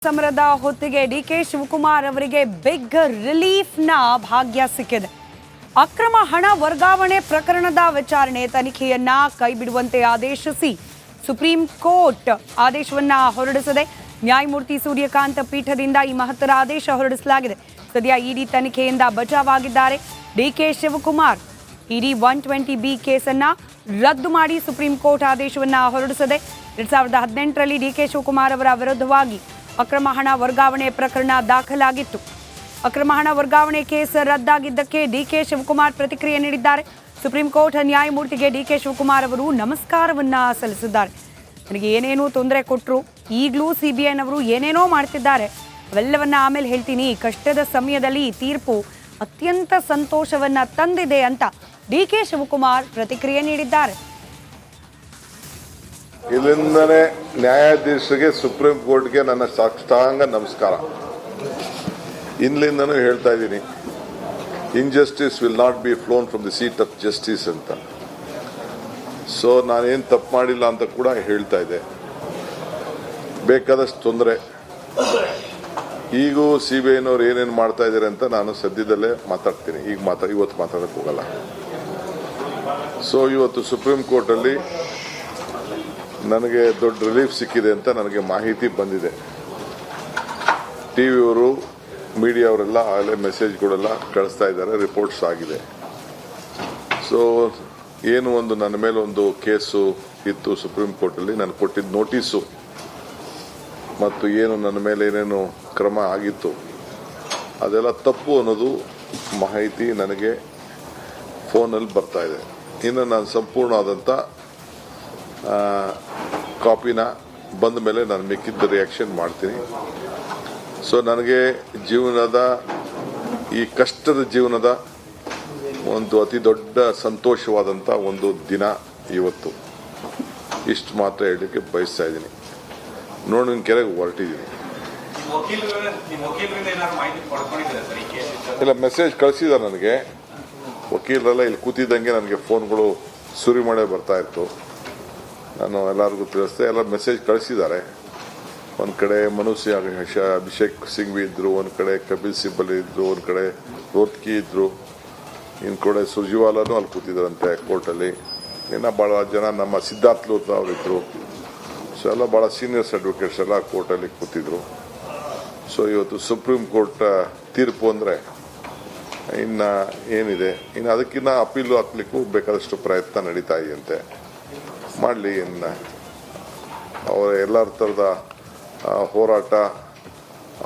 ಸಮರದ ಹೊತ್ತಿಗೆ ಡಿಕೆ ಶಿವಕುಮಾರ್ ಅವರಿಗೆ ಬಿಗ್ ರಿಲೀಫ್ನ ಭಾಗ್ಯ ಸಿಕ್ಕಿದೆ. ಅಕ್ರಮ ಹಣ ವರ್ಗಾವಣೆ ಪ್ರಕರಣದ ವಿಚಾರಣೆ ತನಿಖೆಯನ್ನ ಕೈಬಿಡುವಂತೆ ಆದೇಶಿಸಿ ಸುಪ್ರೀಂ ಕೋರ್ಟ್ ಆದೇಶವನ್ನ ಹೊರಡಿಸಿದೆ. ನ್ಯಾಯಮೂರ್ತಿ ಸೂರ್ಯಕಾಂತ್ ಪೀಠದಿಂದ ಈ ಮಹತ್ತರ ಆದೇಶ ಹೊರಡಿಸಲಾಗಿದೆ. ಸದ್ಯ ಇಡಿ ತನಿಖೆಯಿಂದ ಬಚಾವಾಗಿದ್ದಾರೆ ಡಿಕೆ ಶಿವಕುಮಾರ್. ಇಡಿ 120B ಕೇಸನ್ನ ರದ್ದು ಮಾಡಿ ಸುಪ್ರೀಂ ಕೋರ್ಟ್ ಆದೇಶವನ್ನ ಹೊರಡಿಸಿದೆ. 2018ರಲ್ಲಿ ಡಿಕೆ ಶಿವಕುಮಾರ್ ಅವರ ವಿರುದ್ಧವಾಗಿ ಅಕ್ರಮ ಹಣ ವರ್ಗಾವಣೆ ಪ್ರಕರಣ ದಾಖಲಾಗಿತ್ತು. ಅಕ್ರಮ ಹಣ ವರ್ಗಾವಣೆ ಕೇಸ್ ರದ್ದಾಗಿದ್ದಕ್ಕೆ ಡಿಕೆ ಶಿವಕುಮಾರ್ ಪ್ರತಿಕ್ರಿಯೆ ನೀಡಿದ್ದಾರೆ. ಸುಪ್ರೀಂ ಕೋರ್ಟ್ ನ್ಯಾಯಮೂರ್ತಿಗೆ ಡಿಕೆ ಶಿವಕುಮಾರ್ ಅವರು ನಮಸ್ಕಾರವನ್ನ ಸಲ್ಲಿಸಿದ್ದಾರೆ. ನನಗೆ ಏನೇನೋ ತೊಂದರೆ ಕೊಟ್ಟರು, ಈಗಲೂ ಸಿಬಿಐನವರು ಏನೇನೋ ಮಾಡ್ತಿದ್ದಾರೆ, ಅವೆಲ್ಲವನ್ನ ಆಮೇಲೆ ಹೇಳ್ತೀನಿ. ಕಷ್ಟದ ಸಮಯದಲ್ಲಿ ಈ ತೀರ್ಪು ಅತ್ಯಂತ ಸಂತೋಷವನ್ನ ತಂದಿದೆ ಅಂತ ಡಿಕೆ ಶಿವಕುಮಾರ್ ಪ್ರತಿಕ್ರಿಯೆ ನೀಡಿದ್ದಾರೆ. ಇಲ್ಲಿಂದನೇ ನ್ಯಾಯಾಧೀಶರಿಗೆ ಸುಪ್ರೀಂ ಕೋರ್ಟ್ಗೆ ನನ್ನ ಸಾಷ್ಟಾಂಗ ನಮಸ್ಕಾರ. ಇಲ್ಲಿಂದನೂ ಹೇಳ್ತಾ ಇದ್ದೀನಿ, injustice will not be ಫ್ಲೋನ್ from the seat of justice ಅಂತ. ಸೊ ನಾನೇನು ತಪ್ಪು ಮಾಡಿಲ್ಲ ಅಂತ ಕೂಡ ಹೇಳ್ತಾ ಇದೆ. ಬೇಕಾದಷ್ಟು ತೊಂದರೆ ಈಗೂ ಸಿಬಿಐನವ್ರು ಏನೇನು ಮಾಡ್ತಾ ಇದ್ದಾರೆ ಅಂತ ನಾನು ಸದ್ಯದಲ್ಲೇ ಮಾತಾಡ್ತೀನಿ. ಇವತ್ತು ಮಾತಾಡಕ್ಕೆ ಹೋಗಲ್ಲ. ಸೊ ಇವತ್ತು ಸುಪ್ರೀಂ ಕೋರ್ಟಲ್ಲಿ ನನಗೆ ದೊಡ್ಡ ರಿಲೀಫ್ ಸಿಕ್ಕಿದೆ ಅಂತ ನನಗೆ ಮಾಹಿತಿ ಬಂದಿದೆ. ಟಿವಿಯವರು, ಮೀಡಿಯಾವರೆಲ್ಲ ಆಗಲೇ ಮೆಸೇಜ್ಗಳೆಲ್ಲ ಕಳಿಸ್ತಾ ಇದ್ದಾರೆ, ರಿಪೋರ್ಟ್ಸ್ ಆಗಿದೆ. ಸೊ ಏನು ಒಂದು ನನ್ನ ಮೇಲೆ ಒಂದು ಕೇಸು ಇತ್ತು ಸುಪ್ರೀಂ ಕೋರ್ಟಲ್ಲಿ, ನಾನು ಕೊಟ್ಟಿದ್ದ ನೋಟಿಸು ಮತ್ತು ಏನು ನನ್ನ ಮೇಲೆ ಏನೇನು ಕ್ರಮ ಆಗಿತ್ತು ಅದೆಲ್ಲ ತಪ್ಪು ಅನ್ನೋದು ಮಾಹಿತಿ ನನಗೆ ಫೋನಲ್ಲಿ ಬರ್ತಾ ಇದೆ. ಇನ್ನು ನಾನು ಸಂಪೂರ್ಣವಾದಂಥ ಕಾಪಿನ ಬಂದ ಮೇಲೆ ನಾನು ಮಿಕ್ಕಿದ್ದ ರಿಯಾಕ್ಷನ್ ಮಾಡ್ತೀನಿ. ಸೊ ನನಗೆ ಜೀವನದ ಈ ಕಷ್ಟದ ಜೀವನದ ಒಂದು ಅತಿ ದೊಡ್ಡ ಸಂತೋಷವಾದಂಥ ಒಂದು ದಿನ ಇವತ್ತು. ಇಷ್ಟು ಮಾತ್ರ ಹೇಳಲಿಕ್ಕೆ ಬಯಸ್ತಾ ಇದ್ದೀನಿ. ನೋಡಿ ಕೆರೆಗೆ ಹೊರಟಿದ್ದೀನಿ. ಇಲ್ಲ, ಮೆಸೇಜ್ ಕಳಿಸಿದ್ದಾರೆ ನನಗೆ ವಕೀಲರೆಲ್ಲ. ಇಲ್ಲಿ ಕೂತಿದ್ದಂಗೆ ನನಗೆ ಫೋನ್ಗಳು ಸುರಿ ಮಾಡೇ ಬರ್ತಾ ಇತ್ತು. ನಾನು ಎಲ್ಲರಿಗೂ ತಿಳಿಸ್ದೆ, ಎಲ್ಲ ಮೆಸೇಜ್ ಕಳಿಸಿದ್ದಾರೆ. ಒಂದು ಕಡೆ ಅಭಿಷೇಕ್ ಸಿಂಘ್ವಿ ಇದ್ರು, ಒಂದು ಕಡೆ ಕಪಿಲ್ ಸಿಬ್ಬಲ್ ಇದ್ರು, ಒಂದು ಕಡೆ ರೋತ್ಕಿ ಇದ್ರು, ಇನ್ನು ಕಡೆ ಸುರ್ಜಿವಾಲಾನು ಅಲ್ಲಿ ಕೂತಿದ್ದಾರಂತೆ ಕೋರ್ಟಲ್ಲಿ. ಇನ್ನು ಭಾಳ ಜನ ನಮ್ಮ ಸಿದ್ಧಾರ್ಥ್ ಲೂಥ್ರಾ ಅವರಿದ್ದರು. ಸೊ ಎಲ್ಲ ಭಾಳ ಸೀನಿಯರ್ಸ್ ಅಡ್ವೊಕೇಟ್ಸ್ ಎಲ್ಲ ಕೋರ್ಟಲ್ಲಿ ಕೂತಿದ್ರು. ಸೊ ಇವತ್ತು ಸುಪ್ರೀಂ ಕೋರ್ಟ್ ತೀರ್ಪು ಅಂದರೆ ಇನ್ನು ಏನಿದೆ, ಇನ್ನು ಅದಕ್ಕಿಂತ ಅಪೀಲು ಹಾಕ್ಲಿಕ್ಕೂ ಬೇಕಾದಷ್ಟು ಪ್ರಯತ್ನ ನಡೀತಾ ಇದೆಯಂತೆ. ಮಾಡಲಿ. ಇನ್ನು ಅವರ ಎಲ್ಲ ಥರದ ಹೋರಾಟ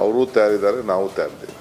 ಅವರೂ ತಯಾರಿದ್ದಾರೆ, ನಾವು ತಯಾರಿದ್ದೀವಿ.